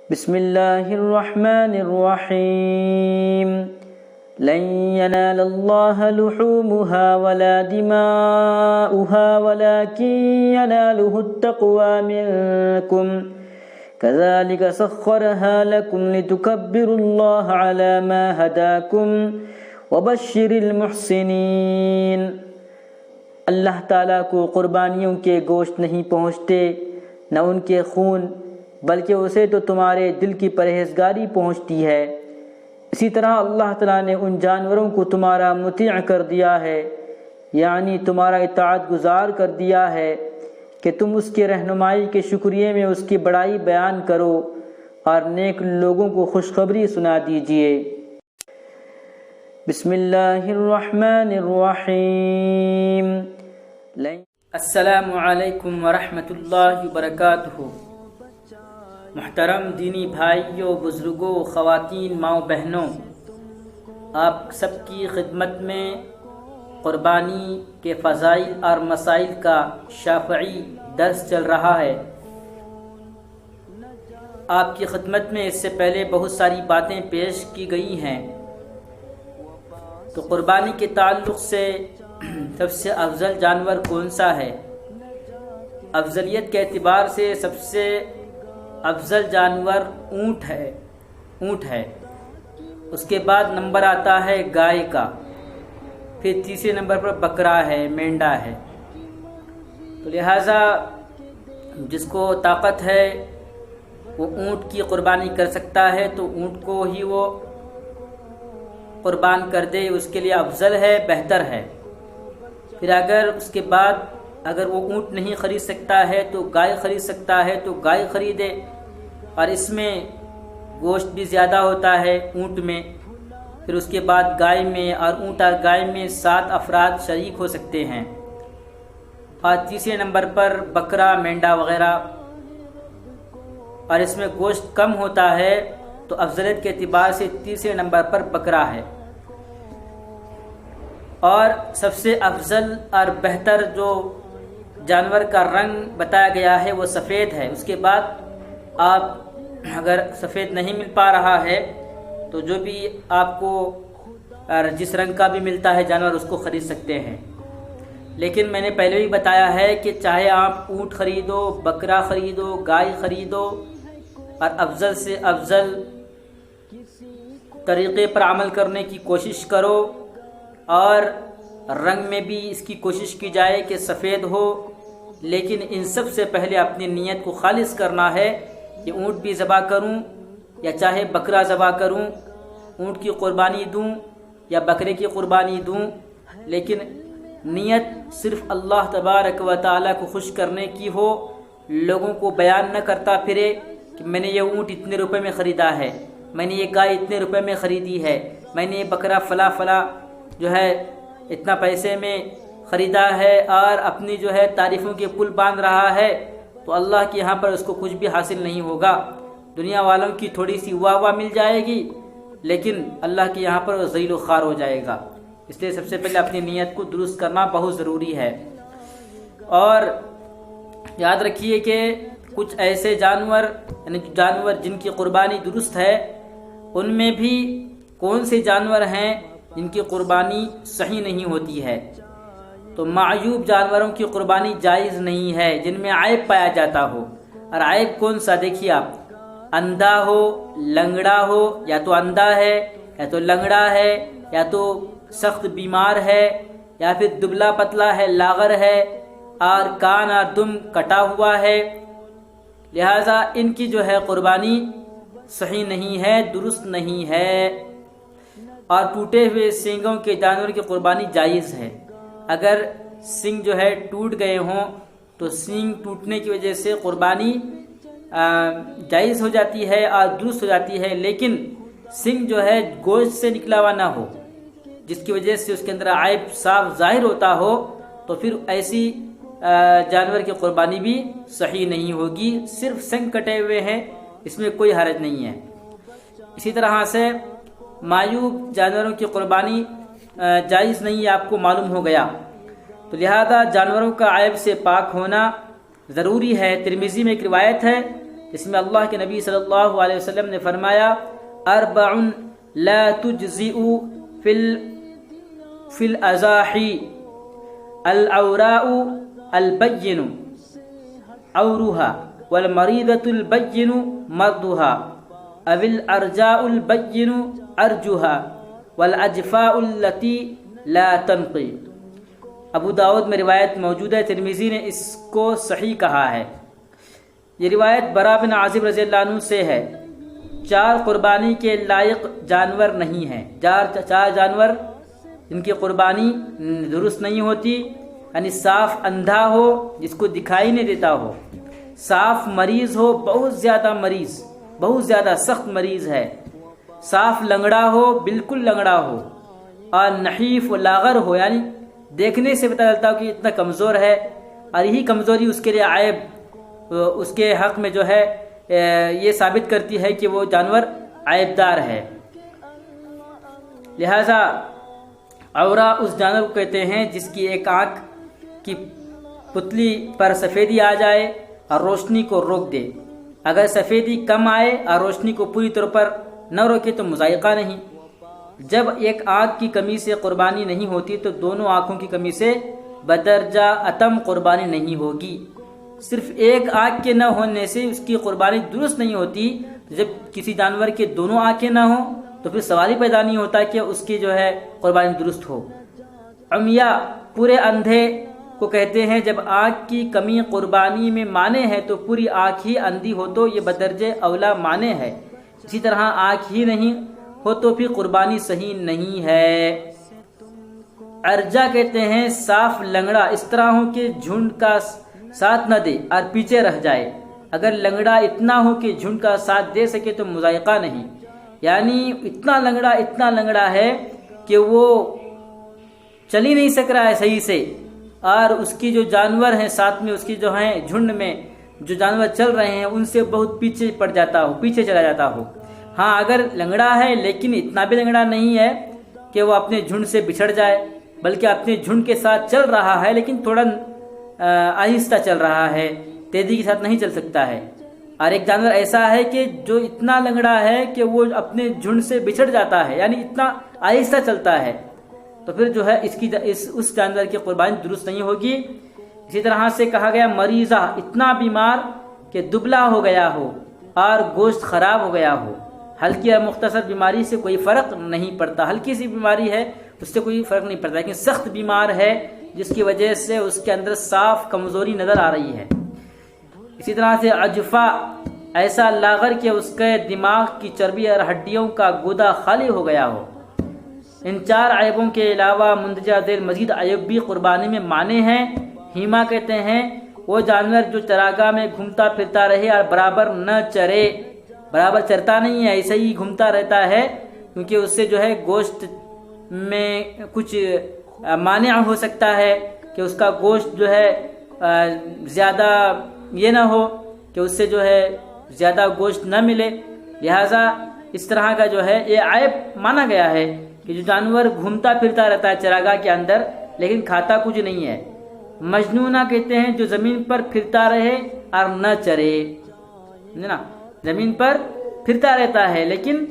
بسم اللہ الرحمن الرحیم لن ينال اللہ لحومها ولا دماؤها ولكن يناله التقوى منكم كذلك سخرها لكم لتكبروا الله على ما هداكم وبشر المحسنین۔ اللہ تعالیٰ کو قربانیوں کے گوشت نہیں پہنچتے نہ ان کے خون، بلکہ اسے تو تمہارے دل کی پرہیزگاری پہنچتی ہے۔ اسی طرح اللہ تعالیٰ نے ان جانوروں کو تمہارا مطیع کر دیا ہے، یعنی تمہارا اطاعت گزار کر دیا ہے کہ تم اس کے رہنمائی کے شکریہ میں اس کی بڑائی بیان کرو اور نیک لوگوں کو خوشخبری سنا دیجیے۔ بسم اللہ الرحمن الرحیم۔ السلام علیکم ورحمۃ اللہ وبرکاتہ۔ محترم دینی بھائیوں، بزرگوں، خواتین، ماؤں بہنوں، آپ سب کی خدمت میں قربانی کے فضائل اور مسائل کا شافعی درس چل رہا ہے۔ آپ کی خدمت میں اس سے پہلے بہت ساری باتیں پیش کی گئی ہیں، تو قربانی کے تعلق سے سب سے افضل جانور کون سا ہے؟ افضلیت کے اعتبار سے سب سے افضل جانور اونٹ ہے۔ اس کے بعد نمبر آتا ہے گائے کا، پھر تیسرے نمبر پر بکرا ہے، مینڈا ہے۔ تو لہٰذا جس کو طاقت ہے وہ اونٹ کی قربانی کر سکتا ہے، تو اونٹ کو ہی وہ قربان کر دے، اس کے لیے افضل ہے، بہتر ہے۔ پھر اگر اس کے بعد اگر وہ اونٹ نہیں خرید سکتا ہے تو گائے خرید سکتا ہے، تو گائے خریدے، اور اس میں گوشت بھی زیادہ ہوتا ہے اونٹ میں۔ پھر اس کے بعد گائے میں اور اونٹ اور گائے میں 7 افراد شریک ہو سکتے ہیں۔ اور تیسرے نمبر پر بکرا، مینڈا وغیرہ، اور اس میں گوشت کم ہوتا ہے، تو افضلیت کے اعتبار سے تیسرے نمبر پر بکرا ہے۔ اور سب سے افضل اور بہتر جو جانور کا رنگ بتایا گیا ہے وہ سفید ہے۔ اس کے بعد آپ اگر سفید نہیں مل پا رہا ہے تو جو بھی آپ کو جس رنگ کا بھی ملتا ہے جانور اس کو خرید سکتے ہیں۔ لیکن میں نے پہلے بھی بتایا ہے کہ چاہے آپ اونٹ خریدو، بکرا خریدو، گائے خریدو، اور افضل سے افضل طریقے پر عمل کرنے کی کوشش کرو، اور رنگ میں بھی اس کی کوشش کی جائے کہ سفید ہو، لیکن ان سب سے پہلے اپنی نیت کو خالص کرنا ہے کہ اونٹ بھی ذبح کروں یا چاہے بکرا ذبح کروں، اونٹ کی قربانی دوں یا بکرے کی قربانی دوں، لیکن نیت صرف اللہ تبارک و تعالیٰ کو خوش کرنے کی ہو، لوگوں کو بیان نہ کرتا پھرے کہ میں نے یہ اونٹ اتنے روپے میں خریدا ہے، میں نے یہ گائے اتنے روپے میں خریدی ہے، میں نے یہ بکرا فلاں جو ہے اتنا پیسے میں خریدا ہے، اور اپنی جو ہے تعریفوں کے پل باندھ رہا ہے، تو اللہ کے یہاں پر اس کو کچھ بھی حاصل نہیں ہوگا۔ دنیا والوں کی تھوڑی سی واہ مل جائے گی، لیکن اللہ کے یہاں پر وہ ذلیل و خوار ہو جائے گا۔ اس لیے سب سے پہلے اپنی نیت کو درست کرنا بہت ضروری ہے۔ اور یاد رکھیے کہ کچھ ایسے جانور یعنی جانور جن کی قربانی درست ہے، ان میں بھی کون سے جانور ہیں جن کی قربانی صحیح نہیں ہوتی ہے؟ تو معیوب جانوروں کی قربانی جائز نہیں ہے، جن میں عیب پایا جاتا ہو۔ اور عیب کون سا؟ دیکھیے آپ، اندھا ہو، لنگڑا ہو، یا تو اندھا ہے یا تو لنگڑا ہے یا تو سخت بیمار ہے یا پھر دبلا پتلا ہے، لاغر ہے، اور کان اور دم کٹا ہوا ہے، لہذا ان کی جو ہے قربانی صحیح نہیں ہے، درست نہیں ہے۔ اور ٹوٹے ہوئے سینگوں کے جانور کی قربانی جائز ہے۔ اگر سینگ جو ہے ٹوٹ گئے ہوں تو سینگ ٹوٹنے کی وجہ سے قربانی جائز ہو جاتی ہے اور درست ہو جاتی ہے، لیکن سینگ جو ہے گوشت سے نکلا ہوا نہ ہو، جس کی وجہ سے اس کے اندر عیب صاف ظاہر ہوتا ہو، تو پھر ایسی جانور کی قربانی بھی صحیح نہیں ہوگی۔ صرف سینگ کٹے ہوئے ہیں، اس میں کوئی حرج نہیں ہے۔ اسی طرح سے معیوب جانوروں کی قربانی جائز نہیں ہے، آپ کو معلوم ہو گیا، تو لہذا جانوروں کا عیب سے پاک ہونا ضروری ہے۔ ترمذی میں ایک روایت ہے اس میں اللہ کے نبی صلی اللہ علیہ وسلم نے فرمایا اربع لا تجزئ فی الاضاحی العوراء البین عورها والمریضة البین مرضها او الارجاء البین ارجها والاجفاء التي لا تنقی۔ ابو داؤد میں روایت موجود ہے، ترمذی نے اس کو صحیح کہا ہے۔ یہ روایت برا بن عازب رضی اللہ عنہ سے ہے۔ 4 قربانی کے لائق جانور نہیں ہیں، 4 جانور جن کی قربانی درست نہیں ہوتی، یعنی صاف اندھا ہو جس کو دکھائی نہیں دیتا ہو، صاف مریض ہو، بہت زیادہ مریض، بہت زیادہ سخت مریض ہے، صاف لنگڑا ہو، بالکل لنگڑا ہو، اور نحیف و لاغر ہو، یعنی دیکھنے سے پتہ چلتا ہو کہ اتنا کمزور ہے، اور یہی کمزوری اس کے لیے عیب، اس کے حق میں جو ہے یہ ثابت کرتی ہے کہ وہ جانور عیب دار ہے۔ لہذا عورا اس جانور کو کہتے ہیں جس کی ایک آنکھ کی پتلی پر سفیدی آ جائے اور روشنی کو روک دے۔ اگر سفیدی کم آئے اور روشنی کو پوری طور پر نہ روکے تو مذائقہ نہیں۔ جب ایک آنکھ کی کمی سے قربانی نہیں ہوتی تو دونوں آنکھوں کی کمی سے بدرجہ اتم قربانی نہیں ہوگی۔ صرف ایک آنکھ کے نہ ہونے سے اس کی قربانی درست نہیں ہوتی۔ جب کسی جانور کے دونوں آنکھیں نہ ہوں تو پھر سوال ہی پیدا نہیں ہوتا کہ اس کی جو ہے قربانی درست ہو۔ عمیہ پورے اندھے کو کہتے ہیں۔ جب آنکھ کی کمی قربانی میں مانع ہے تو پوری آنکھ ہی اندھی ہو تو یہ بدرجہ اولا مانع ہے۔ اسی طرح آنکھ ہی نہیں ہو تو پھر قربانی صحیح نہیں ہے۔ ارجا کہتے ہیں صاف لنگڑا، اس طرح ہو کہ جھنڈ کا ساتھ نہ دے اور پیچھے رہ جائے۔ اگر لنگڑا اتنا ہو کہ جھنڈ کا ساتھ دے سکے تو مذائقہ نہیں، یعنی اتنا لنگڑا ہے کہ وہ چل ہی نہیں سک رہا ہے صحیح سے، اور اس کی جو جانور ہیں ساتھ میں، اس کی جو ہیں جھنڈ میں جو جانور چل رہے ہیں ان سے بہت پیچھے پڑ جاتا ہو، پیچھے چلا جاتا ہو۔ ہاں اگر لنگڑا ہے لیکن اتنا بھی لنگڑا نہیں ہے کہ وہ اپنے جھنڈ سے بچھڑ جائے، بلکہ اپنے جھنڈ کے ساتھ چل رہا ہے لیکن تھوڑا آہستہ چل رہا ہے، تیزی کے ساتھ نہیں چل سکتا ہے۔ اور ایک جانور ایسا ہے کہ جو اتنا لنگڑا ہے کہ وہ اپنے جھنڈ سے بچھڑ جاتا ہے، یعنی اتنا آہستہ چلتا ہے، تو پھر جو ہے اس جانور کی قربانی درست نہیں ہوگی۔ اسی طرح سے کہا گیا مریضہ، اتنا بیمار کہ دبلا ہو گیا ہو اور گوشت خراب ہو گیا ہو۔ ہلکی اور مختصر بیماری سے کوئی فرق نہیں پڑتا، ہلکی سی بیماری ہے اس سے کوئی فرق نہیں پڑتا، لیکن سخت بیمار ہے جس کی وجہ سے اس کے اندر صاف کمزوری نظر آ رہی ہے۔ اسی طرح سے عجفا، ایسا لاغر کہ اس کے دماغ کی چربی اور ہڈیوں کا گودا خالی ہو گیا ہو۔ ان 4 عیبوں کے علاوہ مندرجہ ذیل مزید عیب بھی قربانی میں مانع ہیں۔ ہیما کہتے ہیں وہ جانور جو چراگاہ میں گھومتا پھرتا رہے اور برابر نہ چرے، برابر چرتا نہیں ہے، ایسے ہی گھومتا رہتا ہے، کیونکہ اس سے جو ہے گوشت میں کچھ مانع ہو سکتا ہے کہ اس کا گوشت جو ہے زیادہ یہ نہ ہو کہ اس سے جو ہے زیادہ گوشت نہ ملے، لہٰذا اس طرح کا جو ہے یہ عیب مانا گیا ہے کہ جو جانور گھومتا پھرتا رہتا ہے چراگاہ کے اندر لیکن کھاتا کچھ نہیں ہے۔ مجنونہ کہتے ہیں جو زمین پر پھرتا رہے اور نہ چرے، نا زمین پر پھرتا رہتا ہے لیکن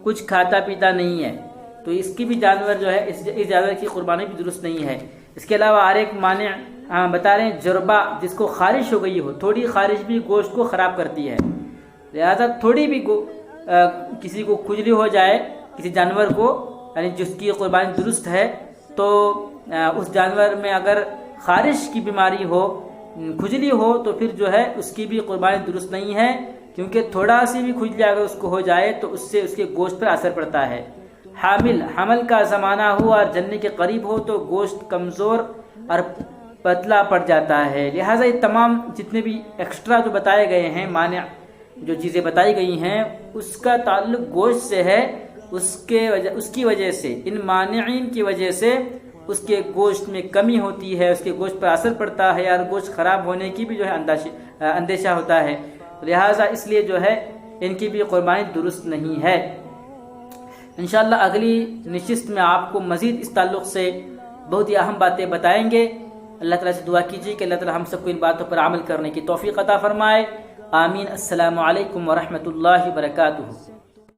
کچھ کھاتا پیتا نہیں ہے، تو اس کی بھی جانور جو ہے اس جانور کی قربانی بھی درست نہیں ہے۔ اس کے علاوہ اور ایک مانع بتا رہے ہیں جربا، جس کو خارش ہو گئی ہو، تھوڑی خارش بھی گوشت کو خراب کرتی ہے، لہذا تھوڑی بھی کسی کو کھجلی ہو جائے کسی جانور کو، یعنی جس کی قربانی درست ہے، تو اس جانور میں اگر خارش کی بیماری ہو، کھجلی ہو، تو پھر جو ہے اس کی بھی قربانی درست نہیں ہے، کیونکہ تھوڑا سی بھی کھجلی اگر اس کو ہو جائے تو اس سے اس کے گوشت پر اثر پڑتا ہے۔ حمل کا زمانہ ہو اور جننے کے قریب ہو تو گوشت کمزور اور پتلا پڑ جاتا ہے، لہٰذا یہ تمام جتنے بھی ایکسٹرا جو بتائے گئے ہیں مانع، جو چیزیں بتائی گئی ہیں، اس کا تعلق گوشت سے ہے۔ اس کی وجہ سے، ان مانعین کی وجہ سے اس کے گوشت میں کمی ہوتی ہے، اس کے گوشت پر اثر پڑتا ہے اور گوشت خراب ہونے کی بھی جو ہے اندیشہ ہوتا ہے، لہٰذا اس لیے جو ہے ان کی بھی قربانی درست نہیں ہے۔ انشاءاللہ اگلی نشست میں آپ کو مزید اس تعلق سے بہت ہی اہم باتیں بتائیں گے۔ اللہ تعالیٰ سے دعا کیجیے کہ اللہ تعالیٰ ہم سب کو ان باتوں پر عمل کرنے کی توفیق عطا فرمائے۔ آمین۔ السلام علیکم ورحمۃ اللہ وبرکاتہ۔